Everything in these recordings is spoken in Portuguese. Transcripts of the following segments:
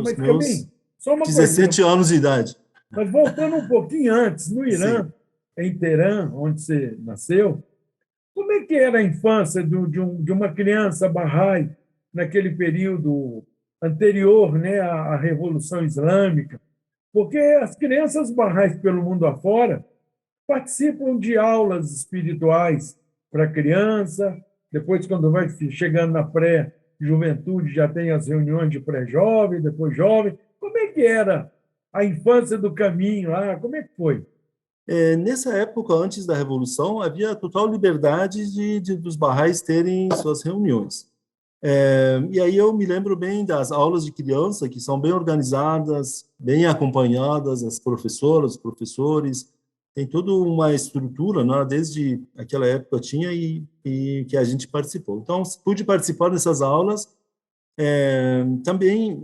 Nos mas meus também, só uma coisinha, 17 anos de idade. mas voltando um pouquinho antes, no Sim. Irã, em Teherã, onde você nasceu, como é que era a infância de uma criança Bahá'í naquele período anterior, né, à Revolução Islâmica? Porque as crianças Bahá'ís pelo mundo afora participam de aulas espirituais para criança, depois, quando vai chegando na pré-juventude, já tem as reuniões de pré-jovem, depois jovem. Como é que era a infância do caminho lá? Como é que foi? Nessa época, antes da Revolução, havia total liberdade dos barrais terem suas reuniões. E aí eu me lembro bem das aulas de criança, que são bem organizadas, bem acompanhadas, as professoras, os professores, tem toda uma estrutura, né, desde aquela época tinha e que a gente participou. Então, pude participar dessas aulas, também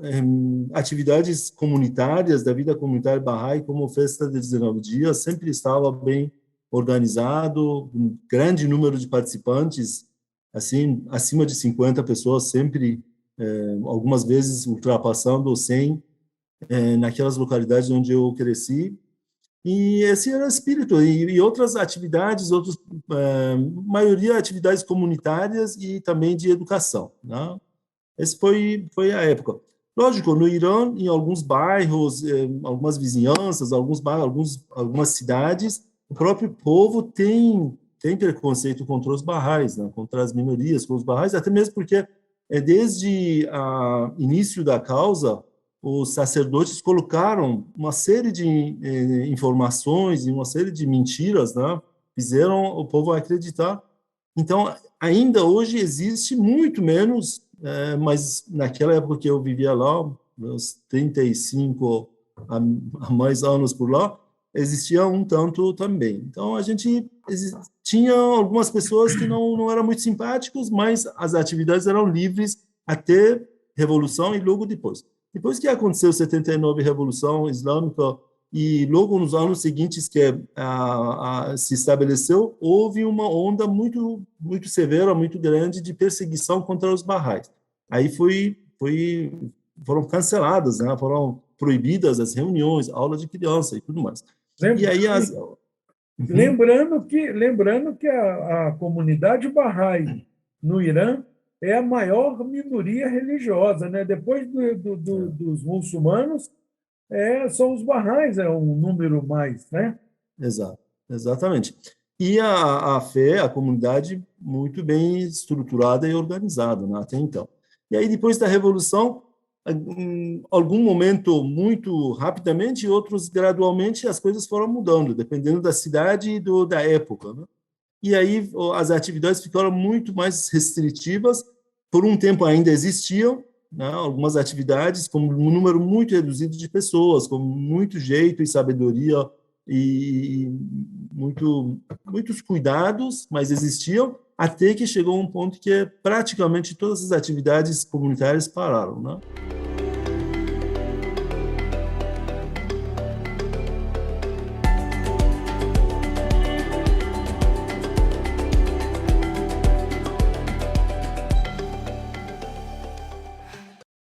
atividades comunitárias da vida comunitária Bahá'í, como festa de 19 dias, sempre estava bem organizado, um grande número de participantes, assim, acima de 50 pessoas, sempre, algumas vezes ultrapassando os 100, naquelas localidades onde eu cresci. E esse era o espírito. E outras atividades, maioria atividades comunitárias e também de educação, né? Esse foi a época. Lógico, no Irã, em alguns bairros, algumas vizinhanças, alguns bairros, algumas cidades, o próprio povo tem preconceito contra os barrais, né? Contra as minorias, contra os barrais, até mesmo porque desde o início da causa, os sacerdotes colocaram uma série de informações e uma série de mentiras, né? Fizeram o povo acreditar. Então, ainda hoje existe muito menos, mas naquela época que eu vivia lá, meus 35 a mais anos por lá, existia um tanto também. Então, a gente tinha algumas pessoas que não eram muito simpáticos, mas as atividades eram livres até Revolução e logo depois. Depois que aconteceu 79, Revolução Islâmica, e logo nos anos seguintes que se estabeleceu, houve uma onda muito severa, muito grande de perseguição contra os barrais. Aí foram canceladas, né? Foram proibidas as reuniões, aula de criança e tudo mais. E aí Uhum. Lembrando que a comunidade Bahá'í no Irã é a maior minoria religiosa, né? Depois dos muçulmanos, são os Bahá'ís, é um número mais, né? Exato, exatamente. E a fé, a comunidade, muito bem estruturada e organizada, né, até então. E aí, depois da Revolução, em algum momento, muito rapidamente, e outros gradualmente, as coisas foram mudando, dependendo da cidade e da época, né? E aí as atividades ficaram muito mais restritivas. Por um tempo ainda existiam, né, algumas atividades com um número muito reduzido de pessoas, com muito jeito e sabedoria e muitos cuidados, mas existiam, até que chegou um ponto que praticamente todas as atividades comunitárias pararam, né?